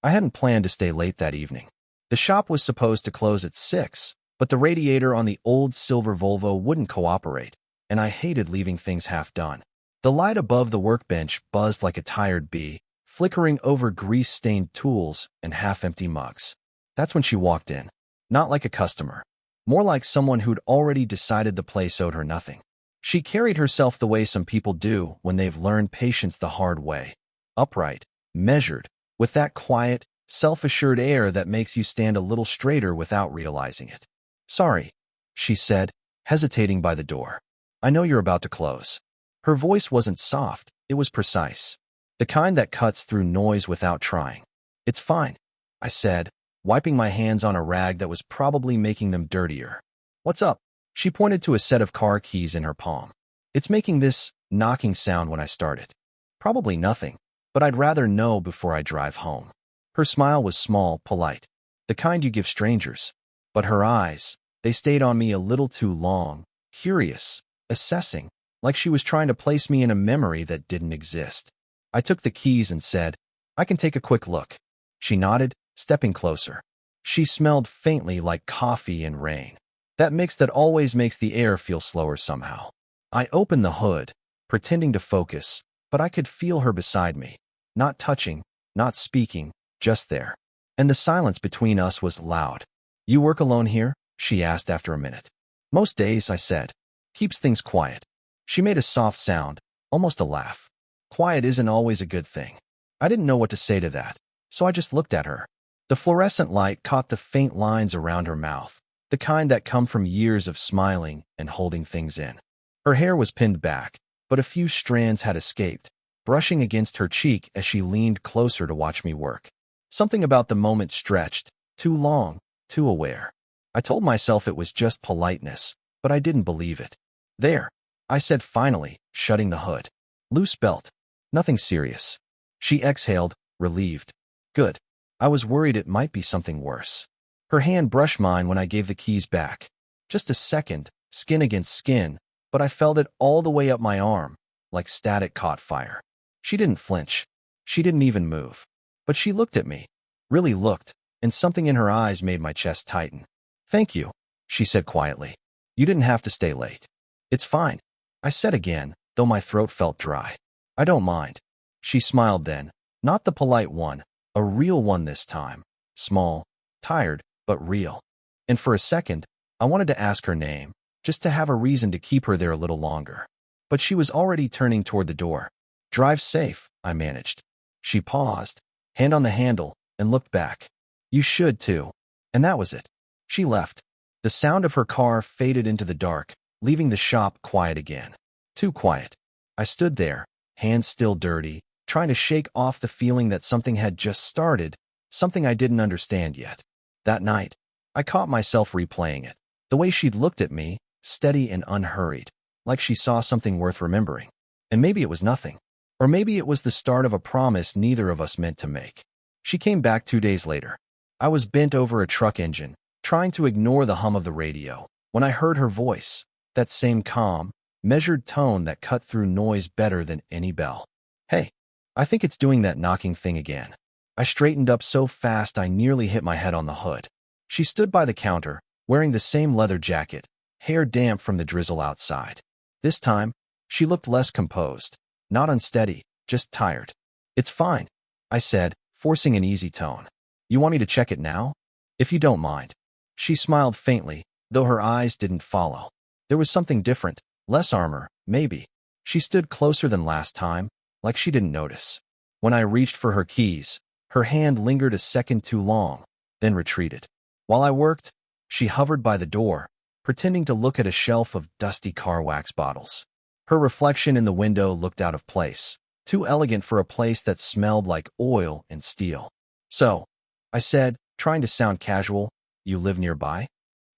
I hadn't planned to stay late that evening. The shop was supposed to close at 6, but the radiator on the old silver Volvo wouldn't cooperate, and I hated leaving things half done. The light above the workbench buzzed like a tired bee, flickering over grease-stained tools and half-empty mugs. That's when she walked in. Not like a customer. More like someone who'd already decided the place owed her nothing. She carried herself the way some people do when they've learned patience the hard way. Upright, measured, with that quiet, self-assured air that makes you stand a little straighter without realizing it. "Sorry," she said, hesitating by the door. "I know you're about to close." Her voice wasn't soft, it was precise. The kind that cuts through noise without trying. "It's fine," I said, wiping my hands on a rag that was probably making them dirtier. "What's up?" She pointed to a set of car keys in her palm. "It's making this knocking sound when I start it." "Probably nothing, but I'd rather know before I drive home." Her smile was small, polite, the kind you give strangers. But her eyes, they stayed on me a little too long, curious, assessing, like she was trying to place me in a memory that didn't exist. I took the keys and said, "I can take a quick look." She nodded, stepping closer. She smelled faintly like coffee and rain. That mix that always makes the air feel slower somehow. I opened the hood, pretending to focus, but I could feel her beside me. Not touching, not speaking, just there. And the silence between us was loud. "You work alone here?" she asked after a minute. "Most days," I said. "Keeps things quiet." She made a soft sound, almost a laugh. Quiet isn't always a good thing. I didn't know what to say to that, so I just looked at her. The fluorescent light caught the faint lines around her mouth, the kind that come from years of smiling and holding things in. Her hair was pinned back, but a few strands had escaped, brushing against her cheek as she leaned closer to watch me work. Something about the moment stretched, too long, too aware. I told myself it was just politeness, but I didn't believe it. "There," I said finally, shutting the hood. "Loose belt. Nothing serious." She exhaled, relieved. "Good. I was worried it might be something worse." Her hand brushed mine when I gave the keys back. Just a second, skin against skin, but I felt it all the way up my arm, like static caught fire. She didn't flinch. She didn't even move. But she looked at me, really looked, and something in her eyes made my chest tighten. "Thank you," she said quietly. "You didn't have to stay late." "It's fine," I said again, though my throat felt dry. "I don't mind." She smiled then, not the polite one, a real one this time. Small, tired, but real. And for a second, I wanted to ask her name, just to have a reason to keep her there a little longer. But she was already turning toward the door. "Drive safe," I managed. She paused, hand on the handle, and looked back. "You should, too." And that was it. She left. The sound of her car faded into the dark, leaving the shop quiet again. Too quiet. I stood there, hands still dirty, trying to shake off the feeling that something had just started, something I didn't understand yet. That night, I caught myself replaying it. The way she'd looked at me, steady and unhurried, like she saw something worth remembering. And maybe it was nothing. Or maybe it was the start of a promise neither of us meant to make. She came back 2 days later. I was bent over a truck engine, trying to ignore the hum of the radio, when I heard her voice, that same calm, measured tone that cut through noise better than any bell. "Hey, I think it's doing that knocking thing again." I straightened up so fast I nearly hit my head on the hood. She stood by the counter, wearing the same leather jacket, hair damp from the drizzle outside. This time, she looked less composed, not unsteady, just tired. "It's fine," I said, forcing an easy tone. "You want me to check it now? If you don't mind." She smiled faintly, though her eyes didn't follow. There was something different, less armor, maybe. She stood closer than last time, like she didn't notice. When I reached for her keys, her hand lingered a second too long, then retreated. While I worked, she hovered by the door, pretending to look at a shelf of dusty car wax bottles. Her reflection in the window looked out of place, too elegant for a place that smelled like oil and steel. "So," I said, trying to sound casual, "you live nearby?"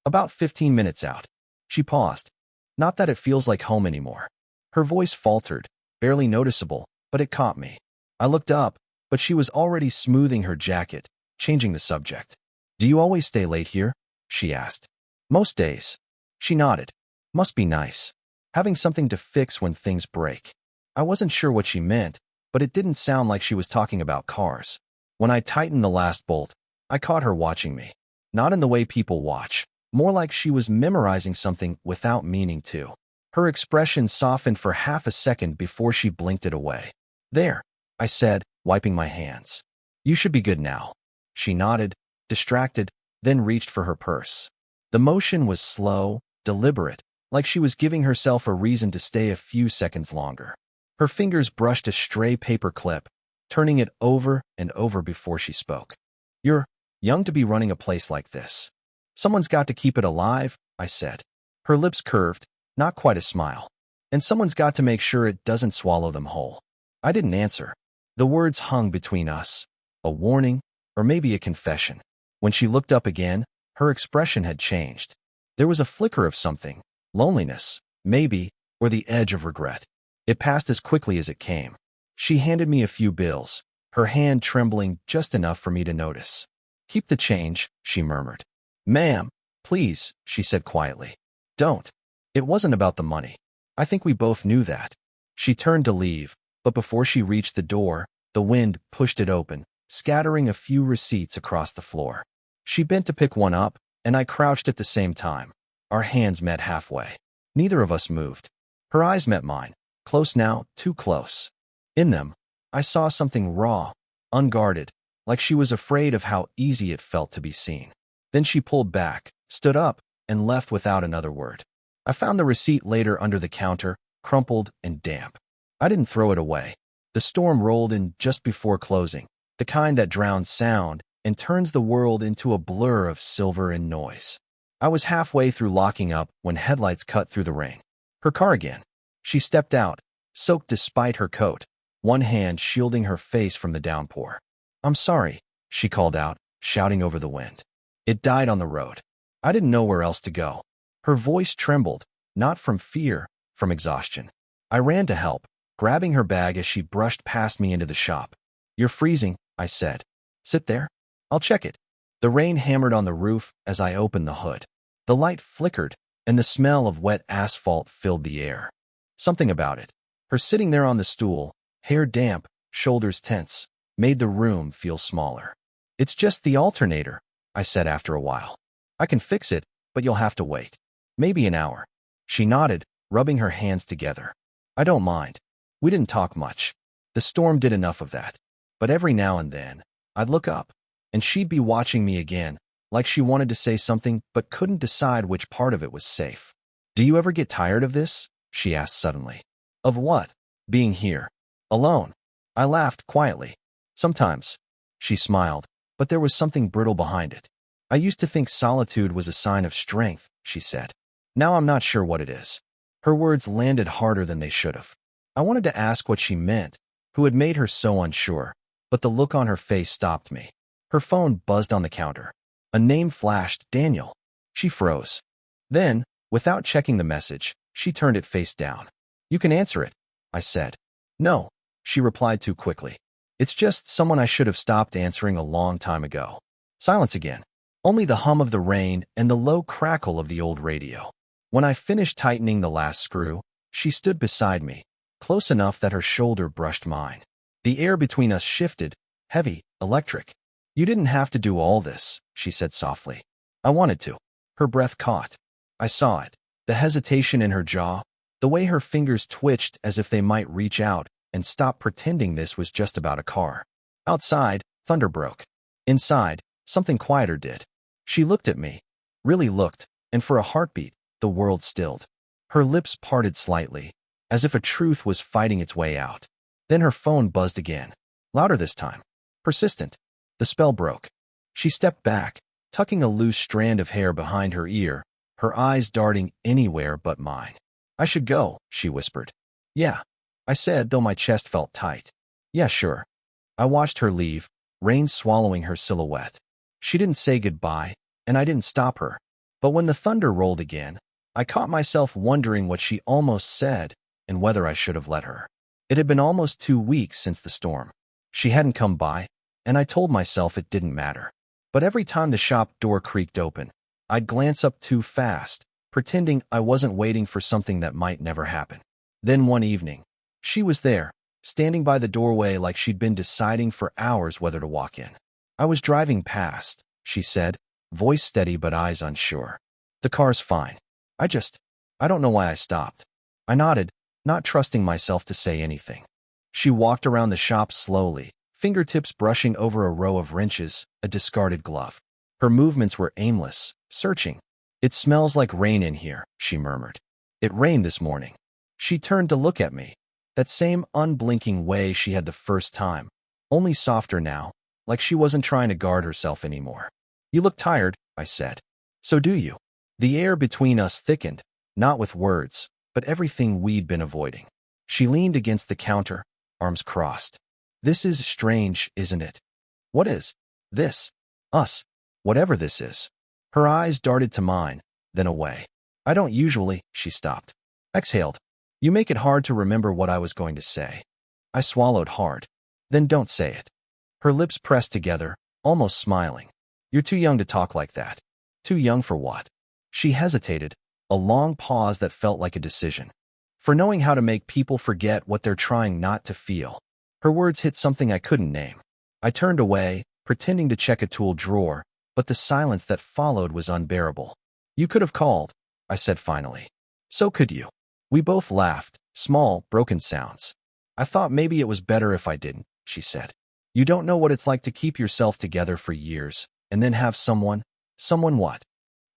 "About 15 minutes out." She paused. "Not that it feels like home anymore." Her voice faltered, barely noticeable, but it caught me. I looked up, but she was already smoothing her jacket, changing the subject. "Do you always stay late here?" she asked. "Most days." She nodded. "Must be nice. Having something to fix when things break." I wasn't sure what she meant, but it didn't sound like she was talking about cars. When I tightened the last bolt, I caught her watching me. Not in the way people watch, more like she was memorizing something without meaning to. Her expression softened for half a second before she blinked it away. "There," I said, wiping my hands. "You should be good now." She nodded, distracted, then reached for her purse. The motion was slow, deliberate, like she was giving herself a reason to stay a few seconds longer. Her fingers brushed a stray paper clip, turning it over and over before she spoke. "You're young to be running a place like this. Someone's got to keep it alive," I said. Her lips curved, not quite a smile. "And someone's got to make sure it doesn't swallow them whole." I didn't answer. The words hung between us, a warning, or maybe a confession. When she looked up again, her expression had changed. There was a flicker of something, loneliness, maybe, or the edge of regret. It passed as quickly as it came. She handed me a few bills, her hand trembling just enough for me to notice. "Keep the change," she murmured. "Ma'am, please," she said quietly. "Don't." It wasn't about the money. I think we both knew that. She turned to leave, but before she reached the door, the wind pushed it open, scattering a few receipts across the floor. She bent to pick one up, and I crouched at the same time. Our hands met halfway. Neither of us moved. Her eyes met mine, close now, too close. In them, I saw something raw, unguarded, like she was afraid of how easy it felt to be seen. Then she pulled back, stood up, and left without another word. I found the receipt later under the counter, crumpled and damp. I didn't throw it away. The storm rolled in just before closing, the kind that drowns sound and turns the world into a blur of silver and noise. I was halfway through locking up when headlights cut through the rain. Her car again. She stepped out, soaked despite her coat, one hand shielding her face from the downpour. "I'm sorry," she called out, shouting over the wind. It died on the road. I didn't know where else to go. Her voice trembled, not from fear, from exhaustion. I ran to help, grabbing her bag as she brushed past me into the shop. "You're freezing," I said. "Sit there. I'll check it." The rain hammered on the roof as I opened the hood. The light flickered, and the smell of wet asphalt filled the air. Something about it, her sitting there on the stool, hair damp, shoulders tense, made the room feel smaller. "It's just the alternator," I said after a while. "I can fix it, but you'll have to wait. Maybe an hour." She nodded, rubbing her hands together. "I don't mind." We didn't talk much. The storm did enough of that. But every now and then, I'd look up, and she'd be watching me again, like she wanted to say something but couldn't decide which part of it was safe. "Do you ever get tired of this?" she asked suddenly. "Of what?" "Being here. Alone." I laughed quietly. "Sometimes." She smiled, but there was something brittle behind it. "I used to think solitude was a sign of strength," she said. "Now I'm not sure what it is." Her words landed harder than they should have. I wanted to ask what she meant, who had made her so unsure, but the look on her face stopped me. Her phone buzzed on the counter. A name flashed, Daniel. She froze. Then, without checking the message, she turned it face down. "You can answer it," I said. "No," she replied too quickly. "It's just someone I should have stopped answering a long time ago." Silence again. Only the hum of the rain and the low crackle of the old radio. When I finished tightening the last screw, she stood beside me, close enough that her shoulder brushed mine. The air between us shifted, heavy, electric. "You didn't have to do all this," she said softly. "I wanted to." Her breath caught. I saw it, the hesitation in her jaw, the way her fingers twitched as if they might reach out and stop pretending this was just about a car. Outside, thunder broke. Inside, something quieter did. She looked at me, really looked, and for a heartbeat, the world stilled. Her lips parted slightly, as if a truth was fighting its way out. Then her phone buzzed again, louder this time, persistent. The spell broke. She stepped back, tucking a loose strand of hair behind her ear, her eyes darting anywhere but mine. "I should go," she whispered. "Yeah," I said, though my chest felt tight. "Yeah, sure." I watched her leave, rain swallowing her silhouette. She didn't say goodbye, and I didn't stop her. But when the thunder rolled again, I caught myself wondering what she almost said and whether I should have let her. It had been almost 2 weeks since the storm. She hadn't come by, and I told myself it didn't matter. But every time the shop door creaked open, I'd glance up too fast, pretending I wasn't waiting for something that might never happen. Then one evening, she was there, standing by the doorway like she'd been deciding for hours whether to walk in. "I was driving past," she said, voice steady but eyes unsure. "The car's fine. I don't know why I stopped." I nodded, not trusting myself to say anything. She walked around the shop slowly, fingertips brushing over a row of wrenches, a discarded glove. Her movements were aimless, searching. "It smells like rain in here," she murmured. "It rained this morning." She turned to look at me, that same unblinking way she had the first time, only softer now, like she wasn't trying to guard herself anymore. "You look tired," I said. "So do you." The air between us thickened, not with words, but everything we'd been avoiding. She leaned against the counter, arms crossed. "This is strange, isn't it?" "What is?" "This. Us. Whatever this is." Her eyes darted to mine, then away. "I don't usually," she stopped. Exhaled. "You make it hard to remember what I was going to say." I swallowed hard. "Then don't say it." Her lips pressed together, almost smiling. "You're too young to talk like that." "Too young for what?" She hesitated, a long pause that felt like a decision. "For knowing how to make people forget what they're trying not to feel." Her words hit something I couldn't name. I turned away, pretending to check a tool drawer, but the silence that followed was unbearable. "You could have called," I said finally. "So could you." We both laughed, small, broken sounds. "I thought maybe it was better if I didn't," she said. "You don't know what it's like to keep yourself together for years, and then have someone what?"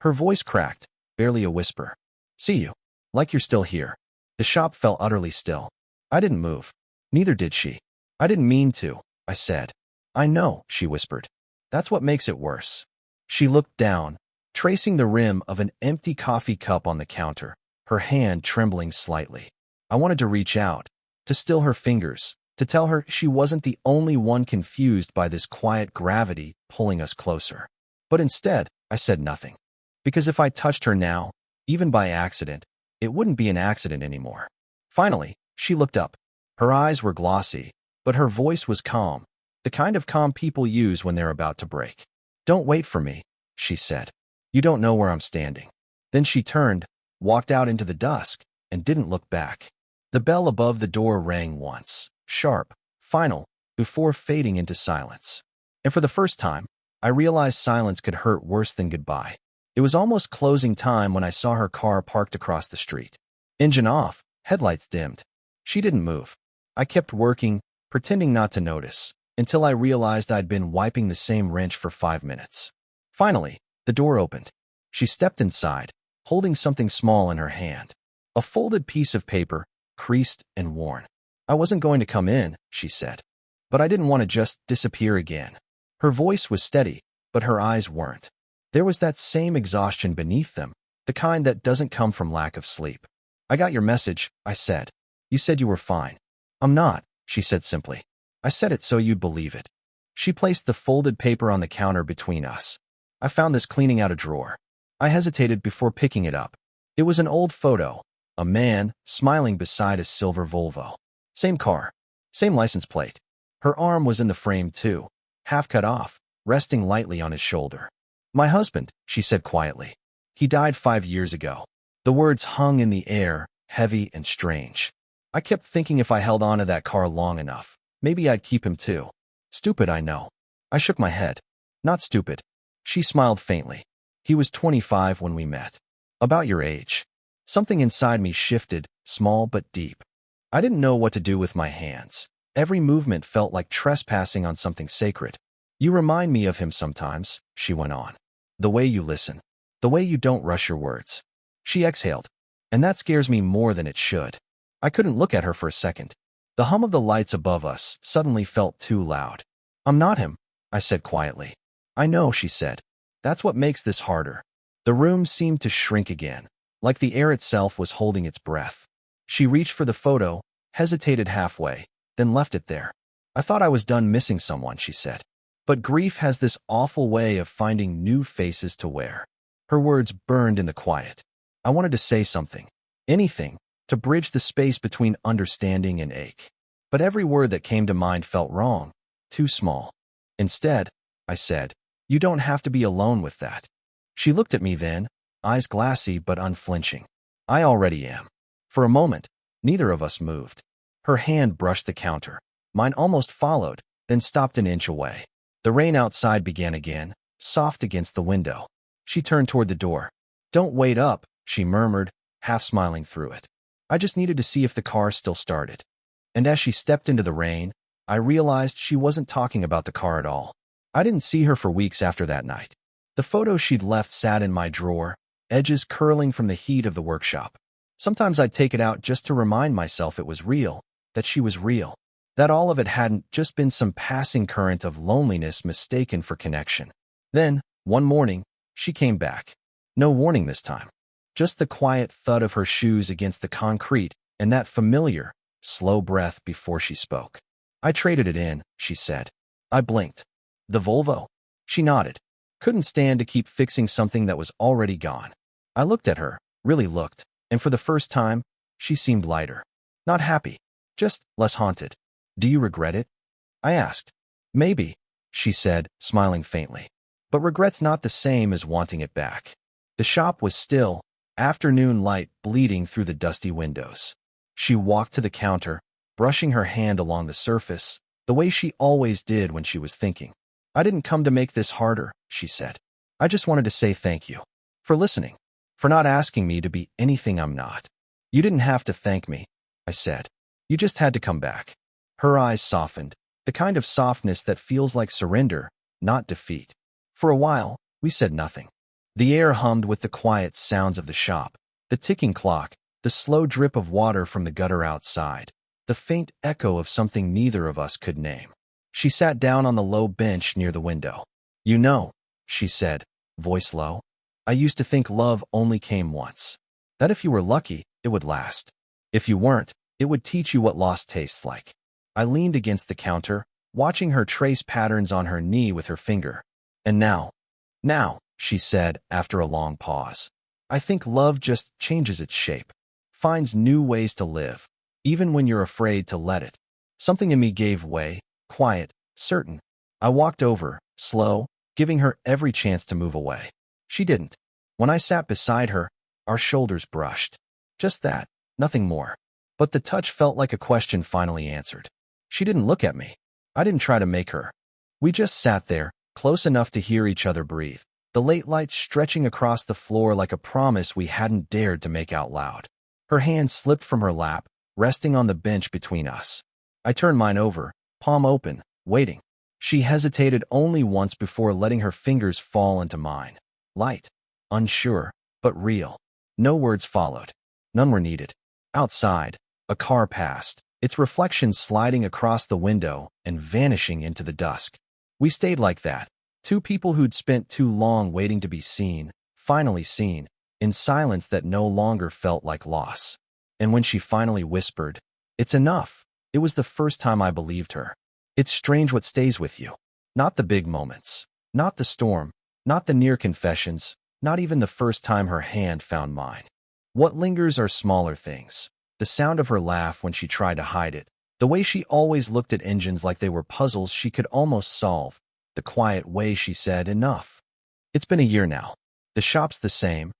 Her voice cracked, barely a whisper. "See you. Like you're still here." The shop fell utterly still. I didn't move. Neither did she. "I didn't mean to," I said. "I know," she whispered. "That's what makes it worse." She looked down, tracing the rim of an empty coffee cup on the counter, her hand trembling slightly. I wanted to reach out, to still her fingers, to tell her she wasn't the only one confused by this quiet gravity pulling us closer. But instead, I said nothing. Because if I touched her now, even by accident, it wouldn't be an accident anymore. Finally, she looked up. Her eyes were glossy, but her voice was calm, the kind of calm people use when they're about to break. "Don't wait for me," she said. "You don't know where I'm standing." Then she turned, walked out into the dusk, and didn't look back. The bell above the door rang once, sharp, final, before fading into silence. And for the first time, I realized silence could hurt worse than goodbye. It was almost closing time when I saw her car parked across the street. Engine off, headlights dimmed. She didn't move. I kept working, pretending not to notice, until I realized I'd been wiping the same wrench for 5 minutes. Finally, the door opened. She stepped inside, holding something small in her hand. A folded piece of paper, creased and worn. "I wasn't going to come in," she said. "But I didn't want to just disappear again." Her voice was steady, but her eyes weren't. There was that same exhaustion beneath them, the kind that doesn't come from lack of sleep. "I got your message," I said. "You said you were fine." "I'm not," she said simply. "I said it so you'd believe it." She placed the folded paper on the counter between us. "I found this cleaning out a drawer." I hesitated before picking it up. It was an old photo, a man smiling beside a silver Volvo. Same car, same license plate. Her arm was in the frame too, half cut off, resting lightly on his shoulder. "My husband," she said quietly. "He died 5 years ago." The words hung in the air, heavy and strange. I kept thinking if I held on to that car long enough, maybe I'd keep him too. Stupid, I know. I shook my head. "Not stupid." She smiled faintly. "He was 25 when we met. About your age." Something inside me shifted, small but deep. I didn't know what to do with my hands. Every movement felt like trespassing on something sacred. "You remind me of him sometimes," she went on. "The way you listen. The way you don't rush your words." She exhaled. "And that scares me more than it should." I couldn't look at her for a second. The hum of the lights above us suddenly felt too loud. "I'm not him," I said quietly. "I know," she said. "That's what makes this harder." The room seemed to shrink again, like the air itself was holding its breath. She reached for the photo, hesitated halfway, then left it there. "I thought I was done missing someone," she said. "But grief has this awful way of finding new faces to wear." Her words burned in the quiet. I wanted to say something, anything, to bridge the space between understanding and ache. But every word that came to mind felt wrong, too small. "Instead," I said, "you don't have to be alone with that." She looked at me then, eyes glassy but unflinching. "I already am." For a moment, neither of us moved. Her hand brushed the counter. Mine almost followed, then stopped an inch away. The rain outside began again, soft against the window. She turned toward the door. "Don't wait up," she murmured, half smiling through it. I just needed to see if the car still started. And as she stepped into the rain, I realized she wasn't talking about the car at all. I didn't see her for weeks after that night. The photo she'd left sat in my drawer, edges curling from the heat of the workshop. Sometimes I'd take it out just to remind myself it was real, that she was real, that all of it hadn't just been some passing current of loneliness mistaken for connection. Then, one morning, she came back. No warning this time. Just the quiet thud of her shoes against the concrete and that familiar, slow breath before she spoke. "I traded it in," she said. I blinked. "The Volvo?" She nodded. Couldn't stand to keep fixing something that was already gone. I looked at her, really looked, and for the first time, she seemed lighter. Not happy, just less haunted. "Do you regret it?" I asked. "Maybe," she said, smiling faintly. "But regret's not the same as wanting it back." The shop was still, afternoon light bleeding through the dusty windows. She walked to the counter, brushing her hand along the surface, the way she always did when she was thinking. "I didn't come to make this harder," she said. "I just wanted to say thank you. For listening. For not asking me to be anything I'm not." "You didn't have to thank me," I said. "You just had to come back." Her eyes softened, the kind of softness that feels like surrender, not defeat. For a while, we said nothing. The air hummed with the quiet sounds of the shop, the ticking clock, the slow drip of water from the gutter outside, the faint echo of something neither of us could name. She sat down on the low bench near the window. "You know," she said, voice low, "I used to think love only came once. That if you were lucky, it would last. If you weren't, it would teach you what lost tastes like." I leaned against the counter, watching her trace patterns on her knee with her finger. "And now," she said after a long pause, "I think love just changes its shape, finds new ways to live, even when you're afraid to let it." Something in me gave way, quiet, certain. I walked over, slow, giving her every chance to move away. She didn't. When I sat beside her, our shoulders brushed. Just that, nothing more. But the touch felt like a question finally answered. She didn't look at me. I didn't try to make her. We just sat there, close enough to hear each other breathe, the late lights stretching across the floor like a promise we hadn't dared to make out loud. Her hand slipped from her lap, resting on the bench between us. I turned mine over, palm open, waiting. She hesitated only once before letting her fingers fall into mine. Light, unsure, but real. No words followed. None were needed. Outside, a car passed, its reflection sliding across the window and vanishing into the dusk. We stayed like that, two people who'd spent too long waiting to be seen, finally seen, in silence that no longer felt like loss. And when she finally whispered, "It's enough," it was the first time I believed her. It's strange what stays with you. Not the big moments, not the storm, not the near confessions, not even the first time her hand found mine. What lingers are smaller things. The sound of her laugh when she tried to hide it, the way she always looked at engines like they were puzzles she could almost solve, the quiet way she said, "Enough." It's been a year now. The shop's the same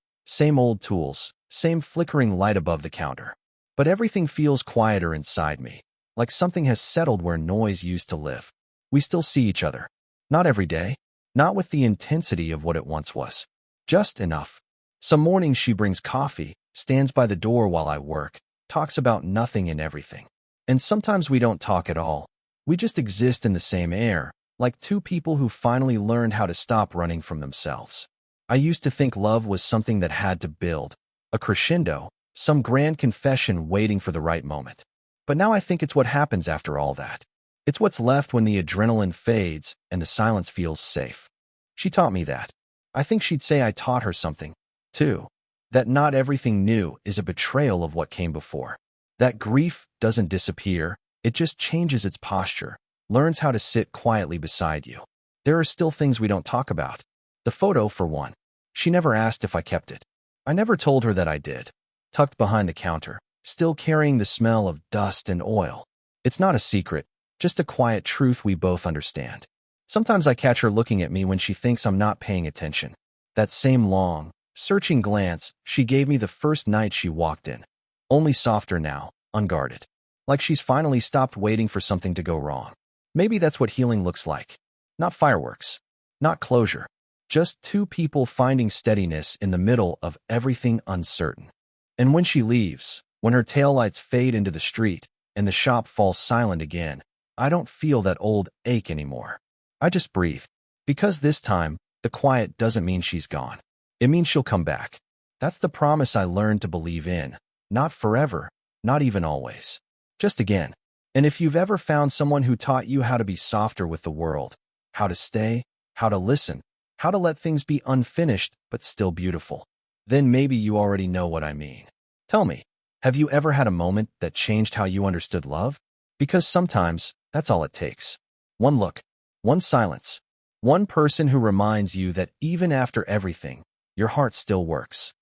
old tools, same flickering light above the counter. But everything feels quieter inside me, like something has settled where noise used to live. We still see each other. Not every day, not with the intensity of what it once was. Just enough. Some mornings she brings coffee, stands by the door while I work, talks about nothing and everything. And sometimes we don't talk at all. We just exist in the same air, like two people who finally learned how to stop running from themselves. I used to think love was something that had to build, a crescendo, some grand confession waiting for the right moment. But now I think it's what happens after all that. It's what's left when the adrenaline fades and the silence feels safe. She taught me that. I think she'd say I taught her something, too. That not everything new is a betrayal of what came before. That grief doesn't disappear, it just changes its posture, learns how to sit quietly beside you. There are still things we don't talk about. The photo, for one. She never asked if I kept it. I never told her that I did. Tucked behind the counter, still carrying the smell of dust and oil. It's not a secret, just a quiet truth we both understand. Sometimes I catch her looking at me when she thinks I'm not paying attention. That same long, searching glance she gave me the first night she walked in. Only softer now, unguarded. like she's finally stopped waiting for something to go wrong. Maybe that's what healing looks like. Not fireworks, not closure, just two people finding steadiness in the middle of everything uncertain. And when she leaves, when her taillights fade into the street and the shop falls silent again, I don't feel that old ache anymore. I just breathe. Because this time, the quiet doesn't mean she's gone. It means she'll come back. That's the promise I learned to believe in. Not forever, not even always. Just again. And if you've ever found someone who taught you how to be softer with the world, how to stay, how to listen, how to let things be unfinished but still beautiful, then maybe you already know what I mean. Tell me, have you ever had a moment that changed how you understood love? Because sometimes that's all it takes. One look, one silence, one person who reminds you that even after everything, your heart still works.